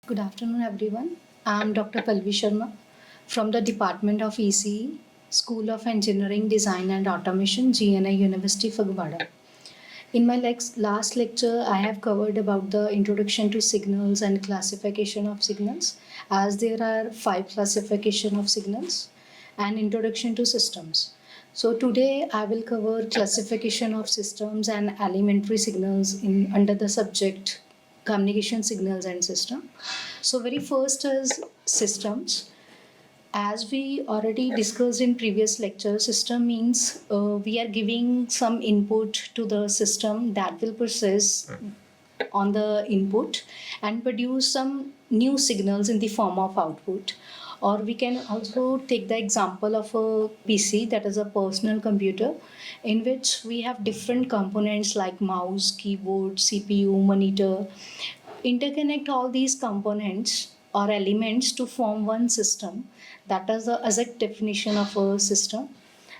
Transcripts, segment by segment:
Good afternoon, everyone. I'm Dr. Palvi Sharma from the Department of ECE, School of Engineering, Design and Automation, GNI University, Fagwada. In my last lecture, I have covered about the introduction to signals and classification of signals, as there are 5 classification of signals and introduction to systems. So today I will cover classification of systems and elementary signals in under the subject communication signals and system. So very first is systems. As we already discussed in previous lecture, system means we are giving some input to the system that will process on the input and produce some new signals in the form of output. Or we can also take the example of a PC, that is a personal computer, in which we have different components like mouse, keyboard, CPU, monitor. Interconnect all these components or elements to form one system. That is the exact definition of a system.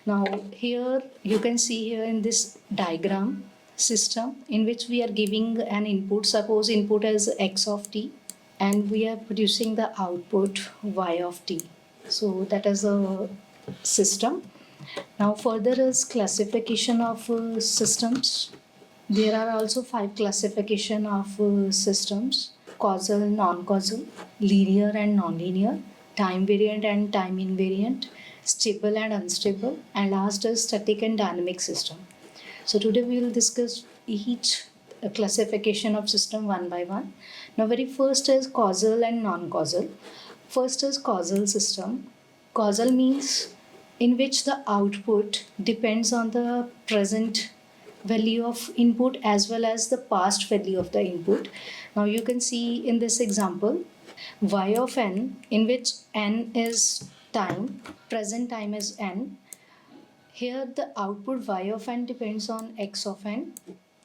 Now here you can see here in this diagram system in which we are giving an input. Suppose input is x of t and we are producing the output y of t. So that is a system. Now further is classification of systems. There are also 5 classification of systems: causal, non-causal, linear and non-linear, time variant and time invariant, stable and unstable, and last is static and dynamic system. So today we will discuss each classification of system one by one. Now very first is causal and non-causal. First is causal system. Causal means in which the output depends on the present value of input as well as the past value of the input. Now you can see in this example y of n, in which n is time, present time is n. Here the output y of n depends on x of n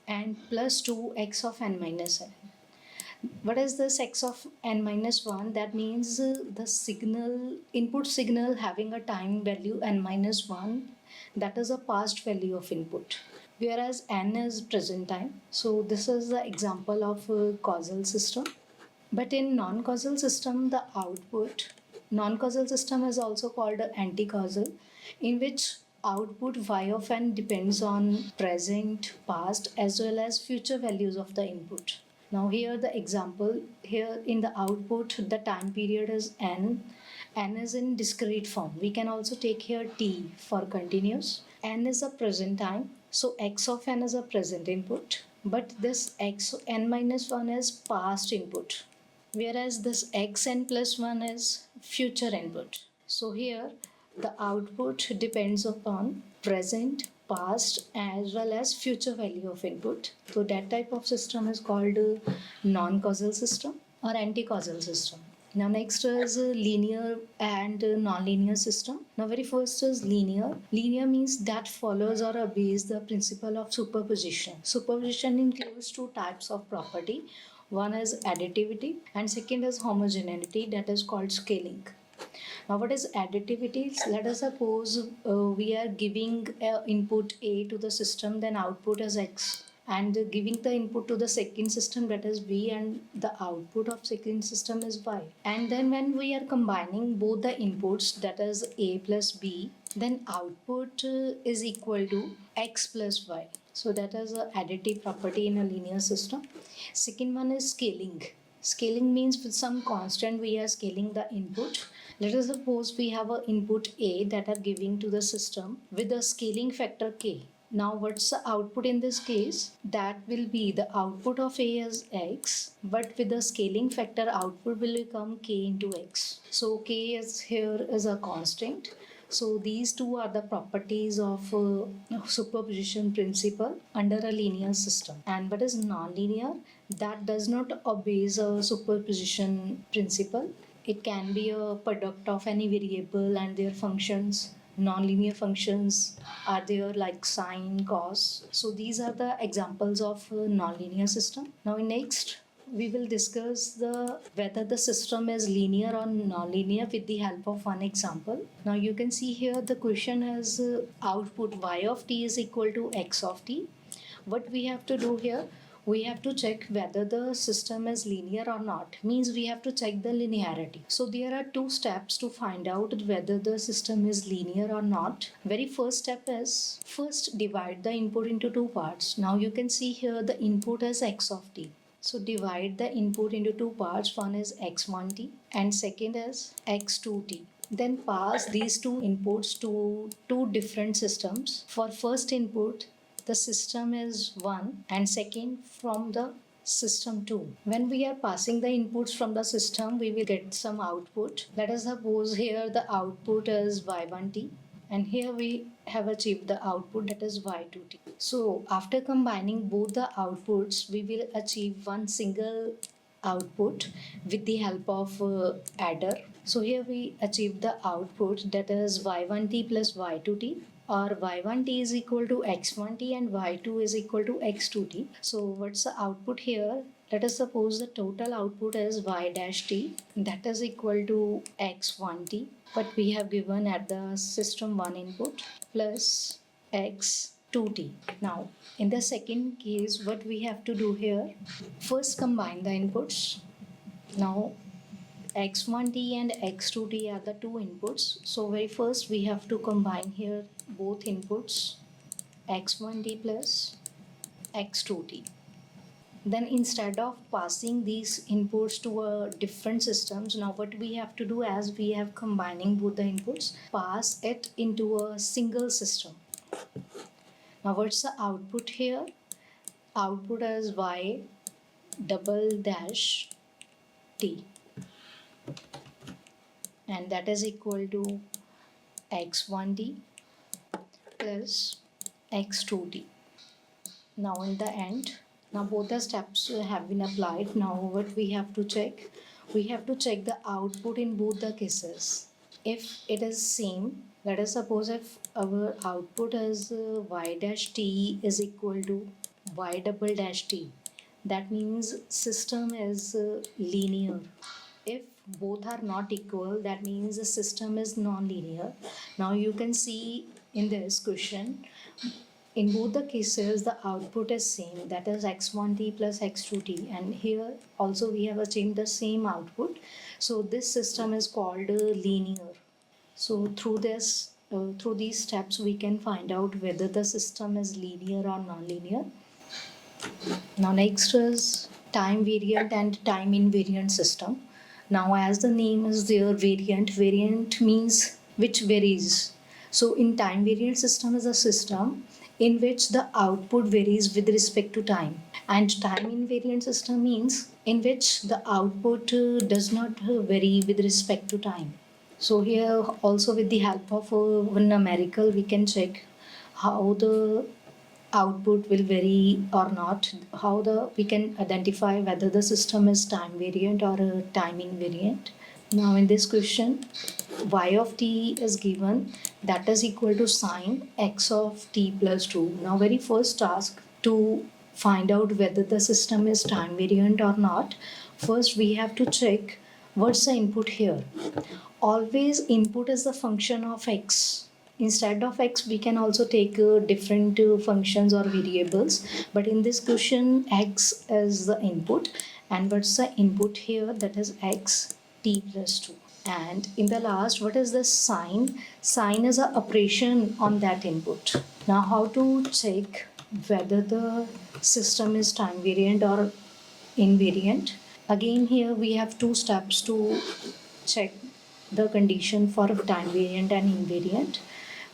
and plus 2 x of n minus n. What is this x of n minus 1? That means the signal, input signal having a time value n minus 1, that is a past value of input, whereas n is present time. So this is the example of a causal system. But in non-causal system, the output, non-causal system is also called anti-causal, in which output y of n depends on present, past as well as future values of the input. Now here the example, here in the output the time period is n. N is in discrete form. We can also take here t for continuous. N is a present time, so x of n is a present input, but this x n minus 1 is past input, whereas this xn plus 1 is future input. So here the output depends upon present, past as well as future value of input. So that type of system is called non-causal system or anti-causal system. Now next is linear and non-linear system. Now very first is linear. Linear means that follows or obeys the principle of superposition. Superposition includes 2 types of property. One is additivity and second is homogeneity, that is called scaling. Now what is additivity? Let us suppose we are giving input A to the system, then output is X, and giving the input to the second system, that is B, and the output of second system is Y. And then when we are combining both the inputs, that is A plus B, then output is equal to X plus Y. So that is a additive property in a linear system. Second one is scaling. Scaling means with some constant we are scaling the input. Let us suppose we have an input A that are giving to the system with a scaling factor K. Now what's the output in this case? That will be the output of A as X, but with the scaling factor output will become K into X. So K is here is a constant. So these two are the properties of superposition principle under a linear system. And what is non-linear? That does not obey a superposition principle. It can be a product of any variable and their functions. Non-linear functions are there like sine, cos. So these are the examples of non-linear system. Now next we will discuss the whether the system is linear or non-linear with the help of one example. Now you can see here the question has output y of t is equal to x of t. What we have to do here, we have to check whether the system is linear or not. Means we have to check the linearity. So there are two steps to find out whether the system is linear or not. Very first step is first divide the input into two parts. Now you can see here the input as x of t. So divide the input into two parts. One is x1t and second is x2t. Then pass these two inputs to two different systems. For first input, the system is 1 and second from the system 2. When we are passing the inputs from the system, we will get some output. Let us suppose here the output is y1t and here we have achieved the output, that is y2t. So after combining both the outputs, we will achieve one single output with the help of adder. So here we achieve the output, that is y1t plus y2t, or y1t is equal to x1t and y2 is equal to x2t. So what's the output here? Let us suppose the total output is y dash t, that is equal to x1t, but we have given at the system 1 input, plus x2t. Now in the second case, what we have to do here, first combine the inputs. Now x1t and x2t are the two inputs. So very first we have to combine here both inputs, x1t plus x2t. Then instead of passing these inputs to different systems, now what we have to do, as we have combining both the inputs, pass it into a single system. Now what's the output here? Output is y double dash t, and that is equal to x1t plus x2t. Now in the end, now both the steps have been applied. Now what we have to check? We have to check the output in both the cases. If it is same, let us suppose if our output is y dash t is equal to y double dash t, that means system is linear. If both are not equal, that means the system is non-linear. Now you can see in this question, in both the cases the output is same, that is x1t plus x2t, and here also we have achieved the same output. So this system is called linear. So through through these steps we can find out whether the system is linear or non-linear. Now next is time variant and time invariant system. Now as the name is there, variant means which varies. So in time variant system is a system in which the output varies with respect to time, and time invariant system means in which the output does not vary with respect to time. So here also with the help of one numerical we can check how the output will vary or not, how we can identify whether the system is time variant or time invariant. Now in this question, y of t is given, that is equal to sine x of t plus 2. Now very first task to find out whether the system is time variant or not, first we have to check what's the input here. Always input is the function of x. Instead of x we can also take different functions or variables, but in this question x is the input, and what's the input here, that is x t plus 2. And in the last, what is the sine? Sine is an operation on that input. Now how to check whether the system is time variant or invariant? Again here we have two steps to check the condition for time variant and invariant.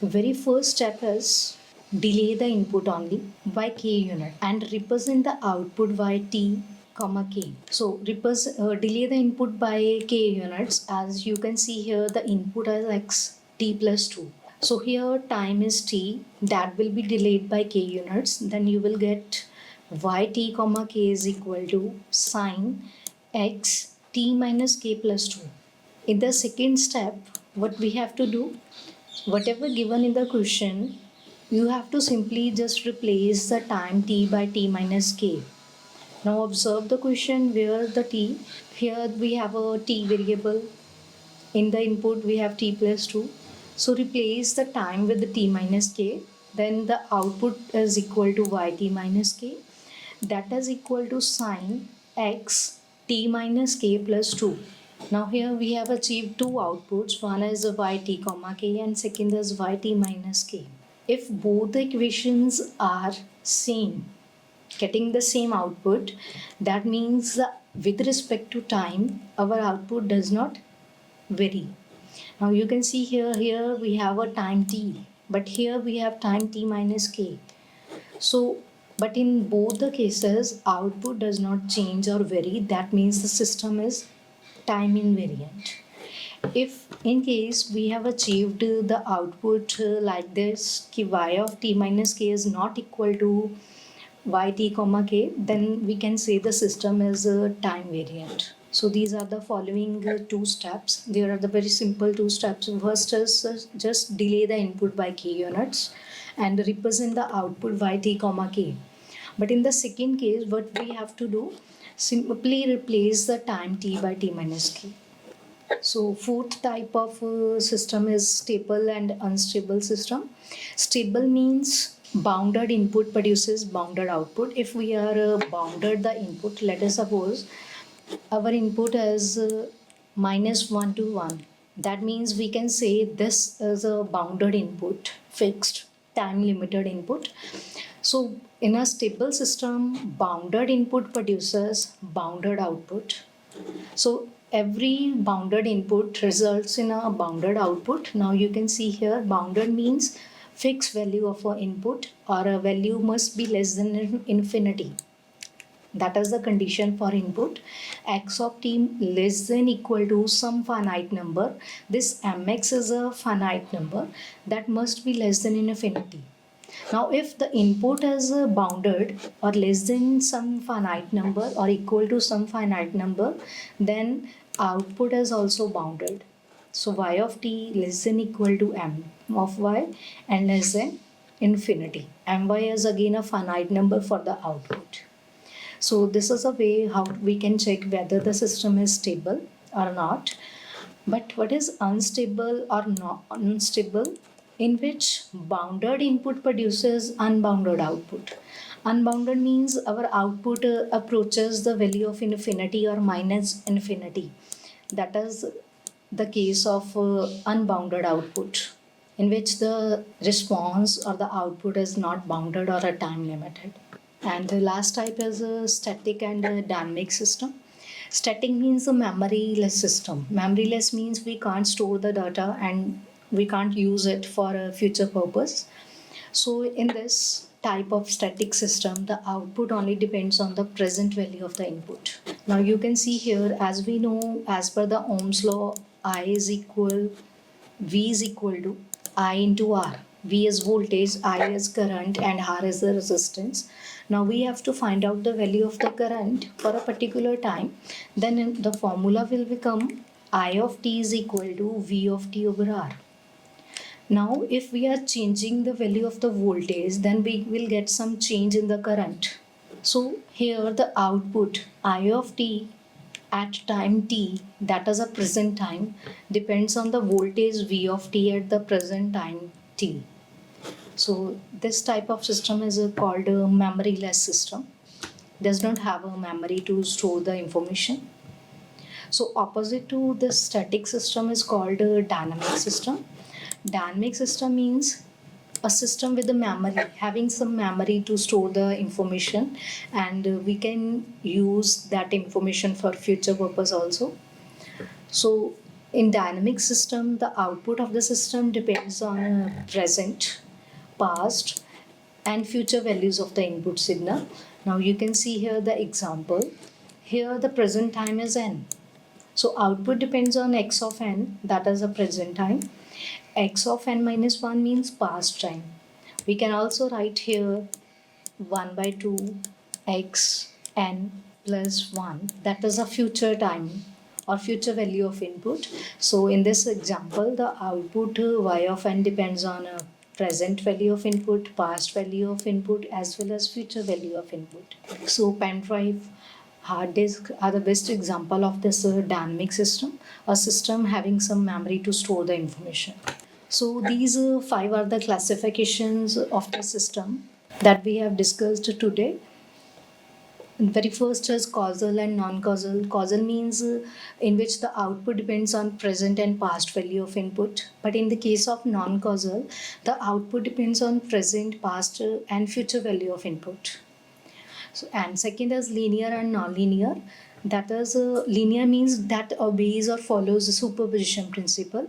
Very first step is delay the input only by k unit and represent the output by t comma k. So delay the input by k units. As you can see here, the input is x t plus 2. So here time is t, that will be delayed by k units. Then you will get y t comma k is equal to sine x t minus k plus 2. In the second step, what we have to do, whatever given in the question, you have to simply just replace the time t by t minus k. Now observe the question where the t, here we have a t variable, in the input we have t plus 2. So replace the time with the t minus k, then the output is equal to yt minus k. that is equal to sine x t minus k plus 2. Now here we have achieved two outputs. One is yt comma k and second is yt minus k. If both the equations are same, getting the same output, that means with respect to time, our output does not vary. Now you can see here we have a time t, but here we have time t minus k. So, but in both the cases, output does not change or vary. That means the system is time invariant. If in case we have achieved the output like this, ki y of t minus k is not equal to yt comma k, then we can say the system is time variant. So these are the following two steps. There are the very simple two steps. First is just delay the input by k units and represent the output yt comma k. But in the second case, what we have to do, simply replace the time t by t minus k. So fourth type of system is stable and unstable system. Stable means bounded input produces bounded output. If we are bounded the input, let us suppose our input is -1 to 1. That means we can say this is a bounded input, fixed time limited input. So in a stable system, bounded input produces bounded output. So every bounded input results in a bounded output. Now you can see here bounded means fixed value of an input or a value must be less than infinity. That is the condition for input. X of t less than equal to some finite number. This mx is a finite number that must be less than infinity. Now if the input is bounded or less than some finite number or equal to some finite number, then output is also bounded. So y of t less than equal to m of y and less than infinity. My is again a finite number for the output. So this is a way how we can check whether the system is stable or not. But what is unstable or not unstable? In which bounded input produces unbounded output. Unbounded means our output approaches the value of infinity or minus infinity. That is the case of unbounded output, in which the response or the output is not bounded or a time limited. And the last type is a static and a dynamic system. Static means a memoryless system. Memoryless means we can't store the data and we can't use it for a future purpose. So in this type of static system, the output only depends on the present value of the input. Now you can see here, as we know, as per the Ohm's law, V is equal to I into R. V is voltage, I is current, and R is the resistance. Now we have to find out the value of the current for a particular time. Then the formula will become I of t is equal to V of t over R. Now if we are changing the value of the voltage, then we will get some change in the current. So here the output I of t at time t, that is a present time, depends on the voltage V of t at the present time t. So this type of system is called a memoryless system. Does not have a memory to store the information. So opposite to this static system is called a dynamic system. Dynamic system means a system with a memory, having some memory to store the information, and we can use that information for future purpose also. So in dynamic system, the output of the system depends on present, past, and future values of the input signal. Now you can see here the example. Here the present time is n. So output depends on x of n, that is the present time. X of n minus 1 means past time. We can also write here 1 by 2 x n plus 1, that is a future time or future value of input. So in this example, the output y of n depends on a present value of input, past value of input, as well as future value of input. So pen drive, hard disk are the best example of this dynamic system, a system having some memory to store the information. So these 5 are the classifications of the system that we have discussed today. Very first is causal and non-causal. Causal means in which the output depends on present and past value of input. But in the case of non-causal, the output depends on present, past, and future value of input. So, and second is linear and non-linear. That is, linear means that obeys or follows the superposition principle,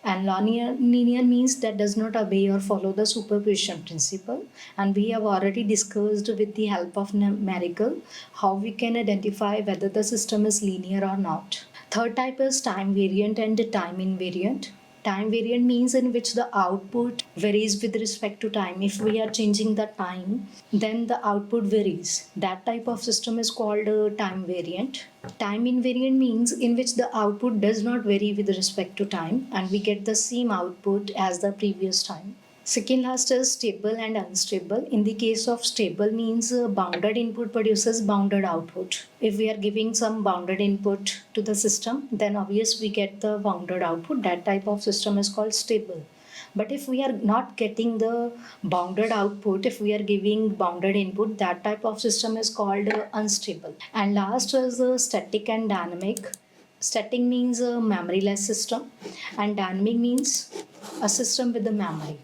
and linear means that does not obey or follow the superposition principle. And we have already discussed with the help of numerical how we can identify whether the system is linear or not. Third type is time variant and time invariant. Time variant means in which the output varies with respect to time. If we are changing the time, then the output varies. That type of system is called a time variant. Time invariant means in which the output does not vary with respect to time and we get the same output as the previous time. Second last is stable and unstable. In the case of stable means bounded input produces bounded output. If we are giving some bounded input to the system, then obviously we get the bounded output. That type of system is called stable. But if we are not getting the bounded output, if we are giving bounded input, that type of system is called unstable. And last is static and dynamic. Static means a memoryless system and dynamic means a system with a memory.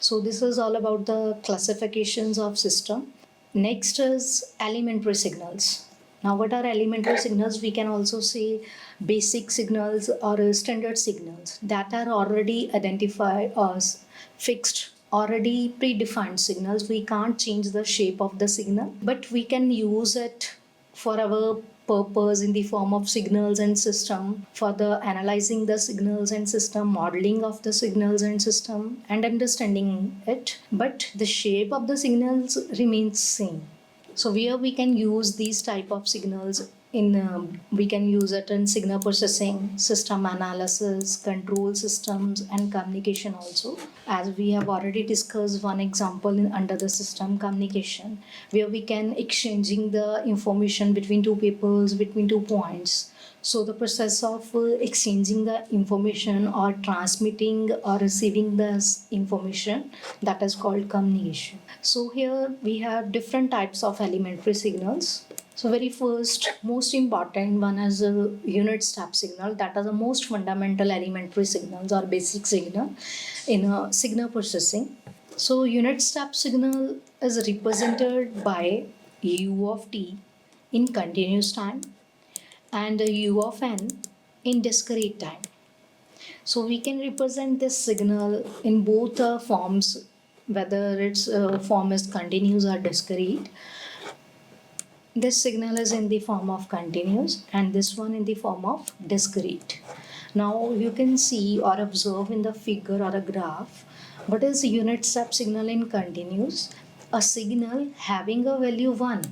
So this is all about the classifications of system. Next is elementary signals. Now what are elementary signals? We can also say basic signals or standard signals that are already identified as fixed, already predefined signals. We can't change the shape of the signal, but we can use it for our purpose in the form of signals and system for the analyzing the signals and system, modeling of the signals and system, and understanding it, but the shape of the signals remains same. So where we can use these type of signals in we can use it in signal processing, system analysis, control systems, and communication also. As we have already discussed one example under the system communication, where we can exchanging the information between two peoples, between 2 points. So the process of exchanging the information or transmitting or receiving this information, that is called communication. So here we have different types of elementary signals. So very first, most important one is a unit step signal. That is the most fundamental elementary signals or basic signal in a signal processing. So unit step signal is represented by u of t in continuous time and u of n in discrete time. So we can represent this signal in both forms, whether its form is continuous or discrete. This signal is in the form of continuous and this one in the form of discrete. Now you can see or observe in the figure or a graph what is unit step signal in continuous. A signal having a value 1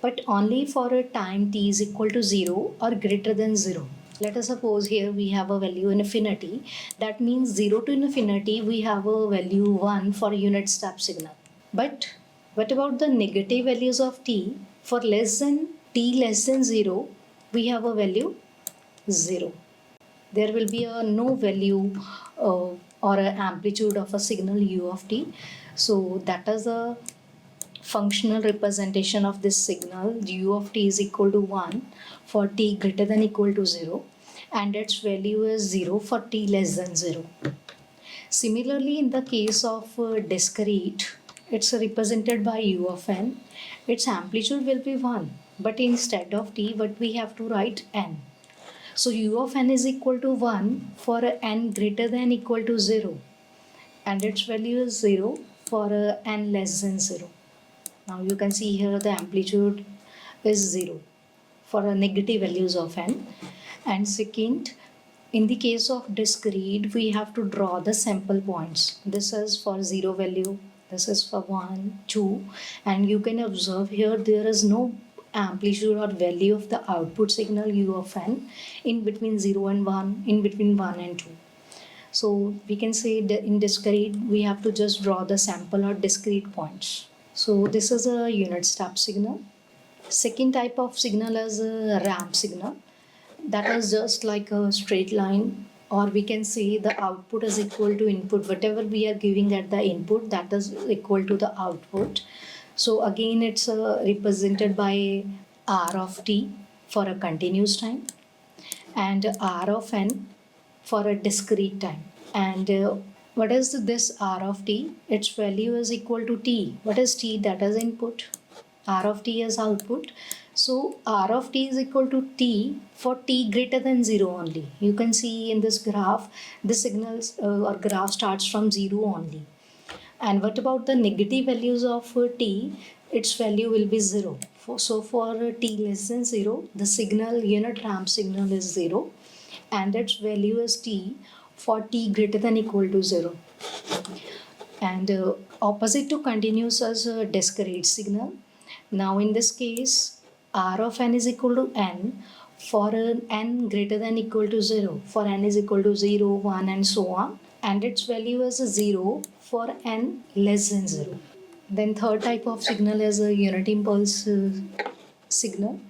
but only for a time t is equal to 0 or greater than 0. Let us suppose here we have a value infinity. That means 0 to infinity we have a value 1 for unit step signal. But what about the negative values of t? For less than t less than 0, we have a value 0. There will be a no value or an amplitude of a signal u of t. So that is a functional representation of this signal. U of t is equal to 1 for t greater than equal to 0 and its value is 0 for t less than 0. Similarly, in the case of discrete, it's represented by u of n. Its amplitude will be 1, but instead of t, what we have to write n. So u of n is equal to 1 for n greater than equal to 0 and its value is 0 for n less than 0. Now you can see here the amplitude is 0 for negative values of n. And second, in the case of discrete, we have to draw the sample points. This is for 0 value, this is for 1, 2, and you can observe here there is no amplitude or value of the output signal u of n in between 0 and 1, in between 1 and 2. So we can say that in discrete, we have to just draw the sample or discrete points. So this is a unit step signal. Second type of signal is a ramp signal. That is just like a straight line, or we can say the output is equal to input. Whatever we are giving at the input, that is equal to the output. So again, it's represented by r of t for a continuous time and r of n for a discrete time. And what is this r of t? Its value is equal to t. What is t? That is input. R of t is output. So R of t is equal to t for t greater than 0 only. You can see in this graph, the signals or graph starts from 0 only. And what about the negative values of t? Its value will be 0. So for t less than 0, the signal, unit ramp signal is 0 and its value is t for t greater than equal to 0. And opposite to continuous is a discrete signal. Now in this case, r of n is equal to n for n greater than equal to 0. For n is equal to 0, 1 and so on. And its value is 0 for n less than 0. Then third type of signal is a unit impulse signal.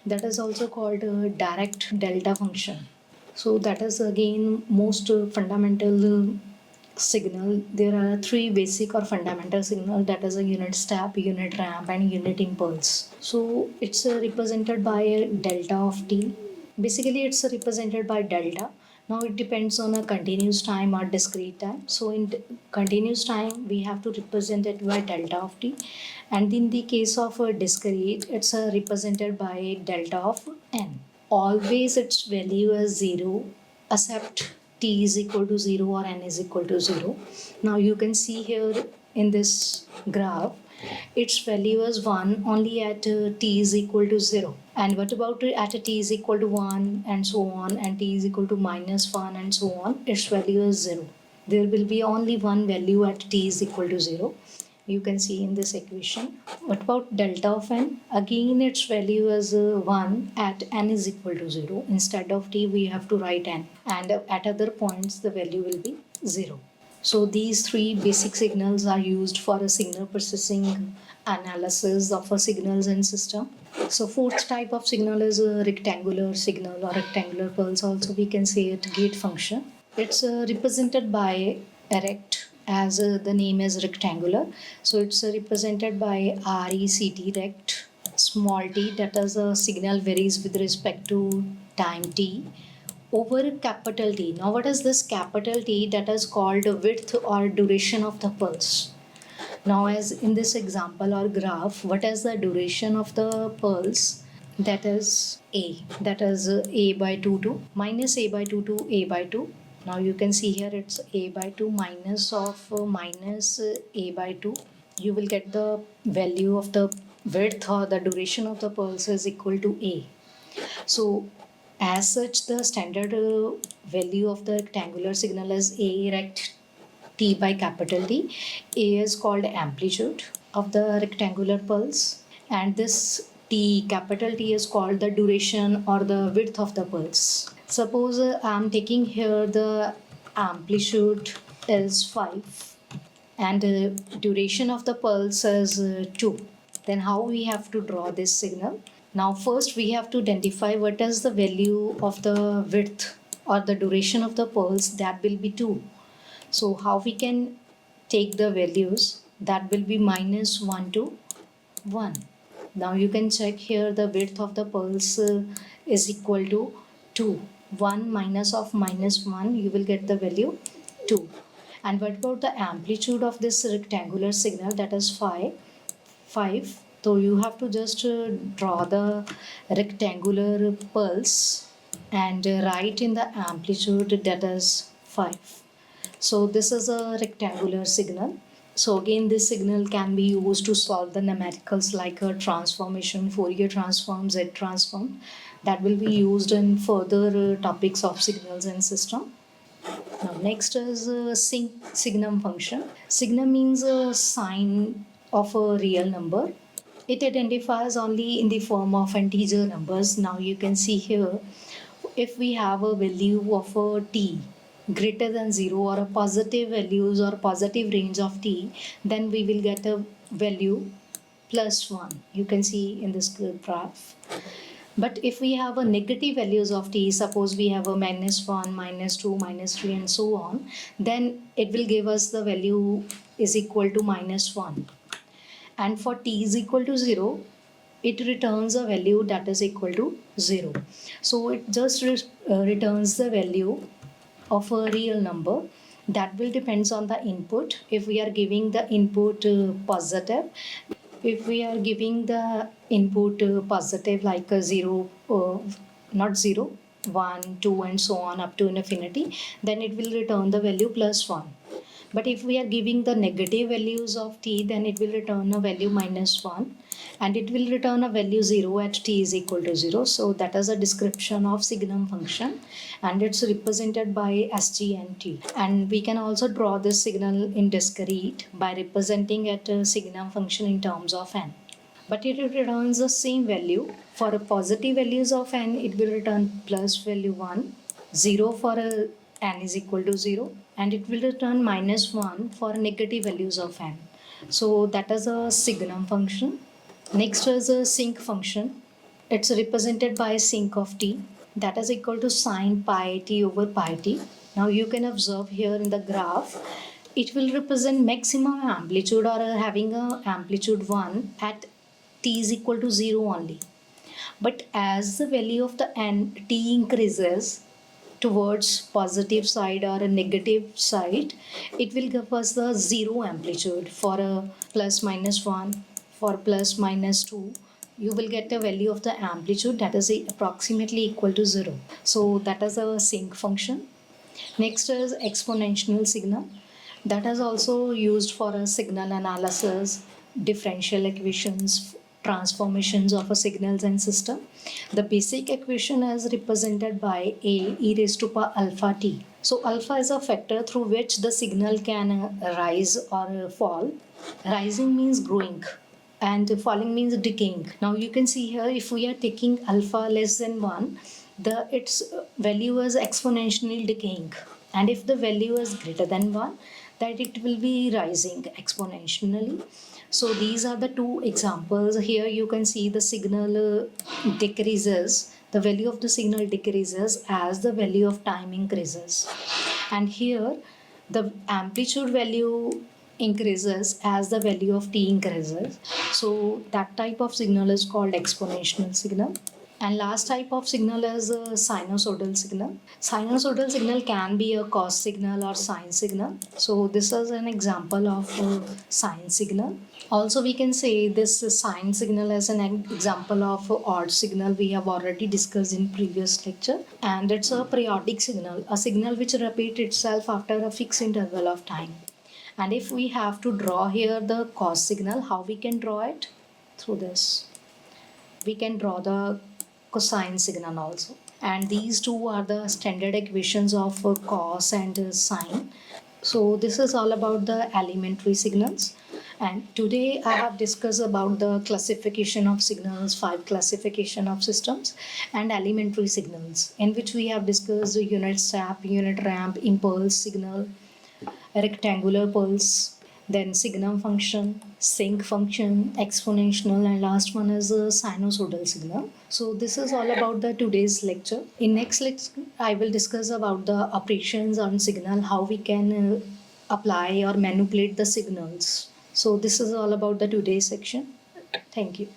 That is also called a direct delta function. So that is again most fundamental signal. There are three basic or fundamental signal, that is a unit step, unit ramp and unit impulse. So it's represented by a delta of t. Basically it's represented by delta. Now it depends on a continuous time or discrete time. So in continuous time we have to represent it by delta of t, and in the case of a discrete it's represented by delta of n. Always its value is 0 except t is equal to 0 or n is equal to 0. Now you can see here in this graph, its value is 1 only at t is equal to 0. And what about at t is equal to 1 and so on, and t is equal to minus 1 and so on, its value is 0. There will be only one value at t is equal to 0. You can see in this equation. What about delta of n? Again its value is 1 at n is equal to 0. Instead of t we have to write n, and at other points the value will be 0. So these three basic signals are used for a signal processing analysis of a signals in system. So fourth type of signal is a rectangular signal or rectangular pulse, also we can say it gate function. It's represented by erect, as the name is rectangular. So it's represented by RECT, rect, small t, that is a signal varies with respect to time t, over capital T. Now what is this capital T? That is called width or duration of the pulse. Now as in this example or graph, what is the duration of the pulse? That is A. That is A by 2 to minus A by 2 to A by 2. Now you can see here it's A by 2 minus of minus A by 2. You will get the value of the width or the duration of the pulse is equal to A. So as such, the standard value of the rectangular signal is A rect t by capital T. A is called amplitude of the rectangular pulse, and this T, capital T, is called the duration or the width of the pulse. Suppose I am taking here the amplitude is 5 and duration of the pulse is 2. Then how we have to draw this signal? Now first we have to identify what is the value of the width or the duration of the pulse, that will be 2. So how we can take the values? That will be minus 1 to 1. Now you can check here the width of the pulse is equal to 2. 1 minus of minus 1, you will get the value 2. And what about the amplitude of this rectangular signal? That is 5. So you have to just draw the rectangular pulse and write in the amplitude, that is 5. So this is a rectangular signal. So again this signal can be used to solve the numericals like a transformation, Fourier transform, Z transform, that will be used in further topics of signals and system. Now next is signum function. Signum means a sign of a real number. It identifies only in the form of integer numbers. Now you can see here, if we have a value of a t greater than 0 or a positive values or positive range of t, then we will get a value plus 1. You can see in this graph. But if we have a negative values of t, suppose we have a minus 1, minus 2, minus 3 and so on, then it will give us the value is equal to minus 1. And for t is equal to 0, it returns a value that is equal to 0. So it just returns the value of a real number. That will depends on the input. If we are giving the input positive, if we are giving the input positive like a 0, not 0, 1, 2 and so on up to infinity, then it will return the value plus 1. But if we are giving the negative values of t, then it will return a value minus 1, and it will return a value 0 at t is equal to 0. So that is a description of signum function, and it's represented by SG and T. And we can also draw this signal in discrete by representing it a signum function in terms of n. But it returns the same value. For a positive values of n, it will return plus value 1, 0 for a n is equal to 0, and it will return minus 1 for negative values of n. So that is a signum function. Next is a sinc function. It's represented by sinc of t, that is equal to sine pi t over pi t. Now you can observe here in the graph, it will represent maximum amplitude or having a amplitude 1 at t is equal to 0 only. But as the value of the n t increases towards positive side or a negative side, it will give us the 0 amplitude. For a plus minus 1, for plus minus 2, you will get a value of the amplitude that is approximately equal to 0. So that is a sinc function. Next is exponential signal. That is also used for a signal analysis, differential equations, transformations of a signals and system. The basic equation is represented by a e raised to power alpha t. So alpha is a factor through which the signal can rise or fall. Rising means growing and falling means decaying. Now you can see here, if we are taking alpha less than 1, its value is exponentially decaying, and if the value is greater than 1, that it will be rising exponentially. So these are the two examples. Here you can see the signal decreases, the value of the signal decreases as the value of time increases, and here the amplitude value increases as the value of t increases. So that type of signal is called exponential signal. And last type of signal is a sinusoidal signal. Sinusoidal signal can be a cos signal or sine signal. So this is an example of a sine signal. Also we can say this sine signal as an example of odd signal we have already discussed in previous lecture. And it's a periodic signal, a signal which repeats itself after a fixed interval of time. And if we have to draw here the cos signal, how we can draw it? Through this. We can draw the cosine signal also. And these two are the standard equations of cos and sine. So this is all about the elementary signals. And today I have discussed about the classification of signals, 5 classification of systems, and elementary signals, in which we have discussed the unit step, unit ramp, impulse signal, rectangular pulse, then signum function, sinc function, exponential, and last one is a sinusoidal signal. So this is all about the today's lecture. In next lecture, I will discuss about the operations on signal, how we can apply or manipulate the signals. So this is all about the today's section. Thank you.